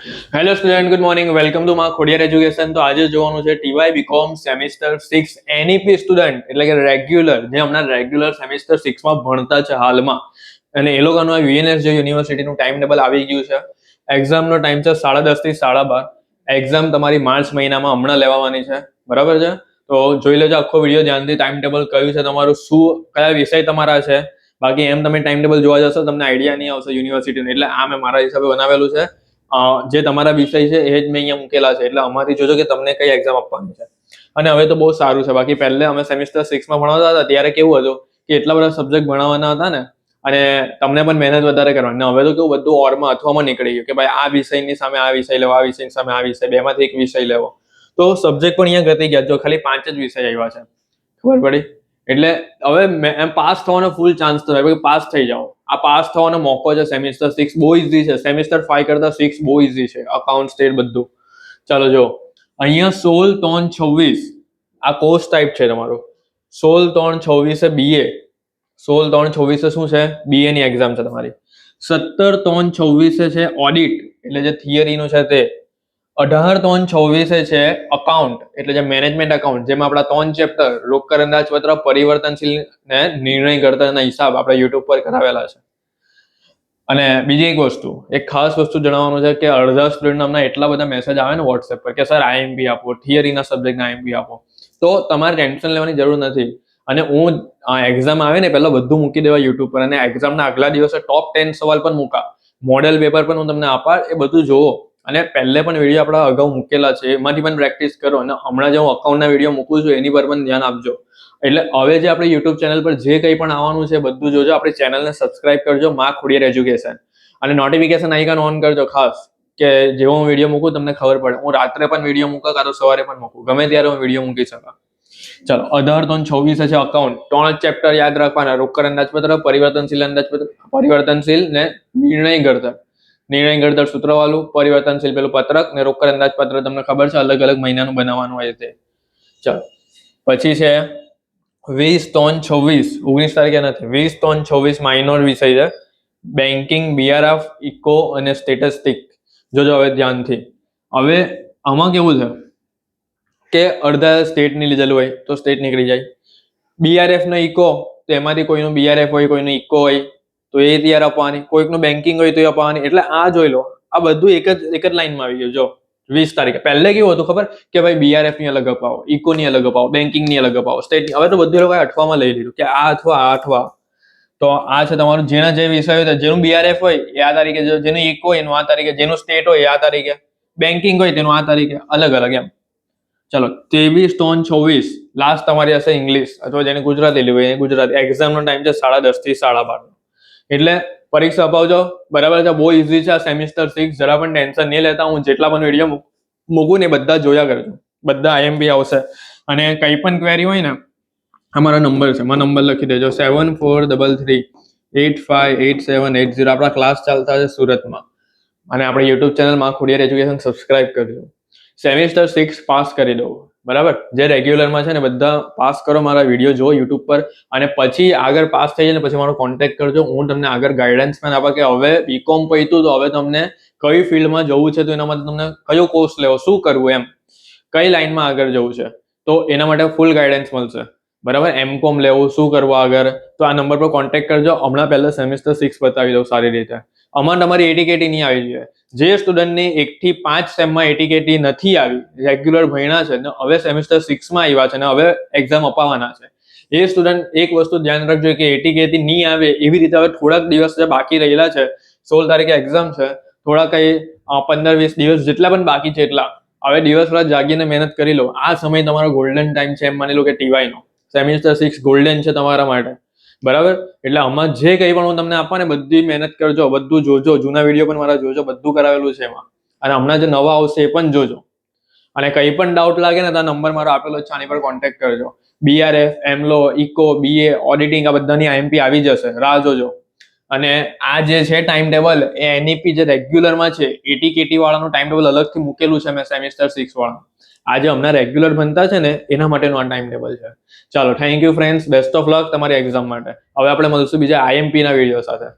Hello student, good morning. Welcome to માં Khodiyar education. તો આજે જોવાનું છે ટીવાય બીકોમ સેમિસ્ટર 6 એનઈપી સ્ટુડન્ટ એટલે કે રેગ્યુલર, જે હમણાં રેગ્યુલર સેમિસ્ટર 6 માં ભણતા છે હાલમાં, અને એ લોકોનું આ વીએનએસ જે યુનિવર્સિટીનું ટાઈમ ટેબલ આવી ગયું છે. એક્ઝામનો ટાઈમ છે 10:30 થી 12:30. એક્ઝામ તમારી માર્ચ મહિનામાં હમણાં લેવાની છે, બરાબર છે? તો જોઈ લેજો આખો વિડીયો ધ્યાનથી. ટાઈમ ટેબલ કયું છે તમારું, શું કયા વિષય તમારા છે. બાકી એમ તમે ટાઈમ ટેબલ જોવા જશો તમને આઈડિયા નહીં આવશે યુનિવર્સિટીનું. એટલે આ મેં મારા હિસાબે બનાવેલું છે. જે તમારા વિષય છે એ જ મેં અહીંયા મૂકેલા છે. એટલે અમારી જોજો કે તમને કઈ એક્ઝામ આપવાની છે. અને હવે તો બહુ સારું છે. બાકી પહેલે અમે સેમિસ્ટર 6 માં ભણાવતા હતા ત્યારે કેવું હતું કે એટલા બધા સબ્જેક્ટ ભણાવવાના હતા ને, અને તમને પણ મહેનત વધારે કરવાની. હવે તો કેવું બધું ઓરમાં અથવામાં નીકળી ગયું કે ભાઈ આ વિષયની સામે આ વિષય લેવો, આ વિષયની સામે આ વિષય, બેમાંથી એક વિષય લેવો. તો સબ્જેક્ટ પણ અહીંયા ઘટી ગયા. જો ખાલી 5 જ વિષય આવ્યા છે, ખબર પડી? એટલે હવે એમ પાસ થવાનો ફૂલ ચાન્સ તો હોય, પાસ થઈ જાઓ. આ પાસ થવાનો મોકો છે. સેમિસ્ટર 6 બહુ ઇઝી છે. સેમિસ્ટર 5 કરતા 6 બહુ ઇઝી છે. અકાઉન્ટ, સ્ટેટ બધું. ચાલો જો અહીંયા 16-3-26 આ કોર્સ ટાઈપ છે તમારું. 16-3-26 BA. 16-3-26 શું છે? BA ની એક્ઝામ છે તમારી. 17-3-26 છે ઓડિટ, એટલે જે થિયરીનું છે તે. 18-3-26 છે અકાઉન્ટ, એટલે જે મેનેજમેન્ટ અકાઉન્ટ, જેમાં આપણા 3 ચેપ્ટર રોકડ અંદાજપત્ર, પરિવર્તનશીલ ને નિર્ણય કર્તાના હિસાબ આપણે યુટ્યુબ પર કરાવેલા છે. અને બીજી એક ખાસ વસ્તુ જણાવવાનું છે કે અડધા સ્ટુડન્ટ અમને એટલા બધા મેસેજ આવે ને વોટ્સએપ પર કે સર આઈએમપી આપો, થિયરીના સબ્જેક્ટના આઈએમપી આપો. તો તમારે ટેન્શન લેવાની જરૂર નથી. અને હું એક્ઝામ આવે ને પહેલા બધું મૂકી દેવા યુટ્યુબ પર, અને એક્ઝામના આગલા દિવસે ટોપ 10 સવાલ પણ મૂકા, મોડેલ પેપર પણ હું તમને આપા, એ બધું જોવો. અને પહેલે પણ વિડીયો આપણા અગાઉ મૂકેલા છે, એમાંથી પણ પ્રેક્ટિસ કરો. અને હમણાં જે હું અકાઉન્ટના વિડીયો મૂકું છું એની પર પણ ધ્યાન આપજો. એટલે હવે જે આપણે યુટ્યુબ ચેનલ પર જે કંઈ પણ આવવાનું છે બધું જોજો. આપણી ચેનલને સબસ્ક્રાઇબ કરજો, માં ખોડિયાર એજ્યુકેશન, અને નોટિફિકેશન આઇકન ઓન કરજો ખાસ, કે જેવો હું વિડીયો મૂકું તમને ખબર પડે. હું રાત્રે પણ વિડીયો મૂકા, કાં તો સવારે પણ મૂકું, ગમે ત્યારે હું વિડીયો મૂકી શકું. ચાલો 18-3-26 છે અકાઉન્ટ. 3 ચેપ્ટર યાદ રાખવાના: રોકડ અંદાજપત્ર, પરિવર્તનશીલ અંદાજપત્ર, પરિવર્તનશીલ ને નિર્ણય કર્તા. નિર્ણય કર્તા સૂત્રવાળું, પરિવર્તનશીલ પેલું પત્રક, ને રોકડ અંદાજપત્ર તમને ખબર છે અલગ અલગ મહિનાનું બનાવવાનું હોય તે. ચાલો પછી છે 20-3-26, 19 તારીખે નથી, 20-3-26 માઇનોર વિષય છે. બેન્કિંગ, બીઆરએફ, ઇકો અને સ્ટેટિસ્ટિક. જોજો હવે ધ્યાનથી. હવે આમાં કેવું છે કે અડધા સ્ટેટની લીધેલું હોય તો સ્ટેટ નીકળી જાય. બીઆરએફ ને ઇકો, તો એમાંથી કોઈનું બીઆરએફ હોય, કોઈનું ઇકો હોય તો એ તૈયાર આપવાની, કોઈકનું બેન્કિંગ હોય તો એ આપવાની. એટલે આ જોઈ લો, આ બધું એક જ લાઈનમાં આવી ગયું. જો 20 તારીખે. પહેલે કેવું હતું ખબર કે ભાઈ બીઆરએફ ની અલગ અપાવો, ઇકો ની અલગ અપાવો, બેન્કિંગ ની અલગ અપાવો, સ્ટેટ. હવે તો બધું લોકો અઠવામાં લઈ લીધું કે આ અઠવા. તો આ છે તમારું જેના જે વિષય હોય, જેનું બીઆરએફ હોય એ આ તારીખે, જેનું ઇકો હોય એનું આ તારીખે, જેનું સ્ટેટ હોય એ આ તારીખે, બેન્કિંગ હોય તેનું આ તારીખે, અલગ અલગ એમ. ચલો 23-3-26 લાસ્ટ તમારી હશે ઇંગ્લિશ, અથવા જેને ગુજરાતી લેવું હોય એ ગુજરાતી. એક્ઝામનો ટાઈમ છે 10:30 થી 12:30. એટલે પરીક્ષા અપાવજો, બરાબર છે? બહુ ઇઝી છે આ સેમિસ્ટર 6. જરા પણ ટેન્શન નહીં લેતા. હું જેટલા પણ વિડીયો મૂકું ને બધા જોયા કરજો, બધા આઈએમપી આવશે. અને કંઈ પણ ક્વેરી હોય ને, અમારા નંબર છે, માં નંબર લખી દેજો: 7433858780. આપણા ક્લાસ ચાલતા છે સુરતમાં. અને આપણે યુટ્યુબ ચેનલમાં ખોડિયાર એજ્યુકેશન સબસ્ક્રાઇબ કરજો. સેમિસ્ટર 6 પાસ કરી દો, બરાબર? જે રેગ્યુલરમાં છે ને બધા પાસ કરો, મારા વિડીયો જો યુટ્યુબ પર. અને પછી આગળ પાસ થઈ જાય ને પછી મારો કોન્ટેક્ટ કરજો. હું તમને આગળ ગાઈડન્સ પણ આપા કે હવે બીકોમ પત્યું તો હવે તમને કઈ ફિલ્ડમાં જવું છે, તો એના માટે તમને કયો કોર્સ લેવો, શું કરવું, એમ કઈ લાઈનમાં આગળ જવું છે, તો એના માટે ફૂલ ગાઈડન્સ મળશે, બરાબર? એમકોમ લેવું, શું કરવું આગળ, તો આ નંબર પર કોન્ટેક્ટ કરજો. હમણાં પહેલા સેમિસ્ટર 6 બતાવી દઉં સારી રીતે. આમાં તમારી એટીકેટી નહીં આવી જોઈએ. જે સ્ટુડન્ટની 1 થી 5 સેમમાં એટીકેટી નથી આવી, રેગ્યુલર ભણ્યા છે ને હવે સેમિસ્ટર 6 માં આવ્યા છે ને હવે એક્ઝામ અપાવવાના છે, એ સ્ટુડન્ટ એક વસ્તુ ધ્યાન રાખજો કે એટીકેટી નહીં આવે એવી રીતે હવે થોડાક દિવસ જે બાકી રહેલા છે, 16 તારીખે એક્ઝામ છે, થોડા કંઈ 15-20 દિવસ જેટલા પણ બાકી છે એટલા હવે દિવસ રાત જાગીને મહેનત કરી લો. આ સમય તમારો ગોલ્ડન ટાઈમ છે, એમ માની લો કે ટીવાય નો સેમિસ્ટર 6 ગોલ્ડન છે તમારા માટે, બરાબર? એટલે આમાં જે કંઈ પણ હું તમને આપવા ને બધી મહેનત કરજો, બધું જોજો, જૂના વિડીયો પણ મારા જોજો, બધું કરાવેલું છે એમાં. અને હમણાં જે નવા આવશે એ પણ જોજો. અને કંઈ પણ ડાઉટ લાગે ને તો નંબર મારો આપેલો છે, આની પર કોન્ટેક્ટ કરજો. બીઆરએફ, એમલો, ઇકો, બીએ, ઓડિટિંગ આ બધાની આઈએમપી આવી જશે, રાહ જોજો. અને આ જે છે ટાઈમ ટેબલ એ એનઈપી જે રેગ્યુલરમાં છે, એટીકેટી વાળાનું ટાઈમ ટેબલ અલગથી મૂકેલું છે મેં સેમિસ્ટર 6 વાળા. આજે હમણાં રેગ્યુલર બનતા છે ને એના માટેનું આ ટાઈમ ટેબલ છે. ચાલો, thank you friends, best of luck તમારી એક્ઝામ માટે. હવે આપણે મળશું બીજા આઈએમપી ના વિડીયો સાથે.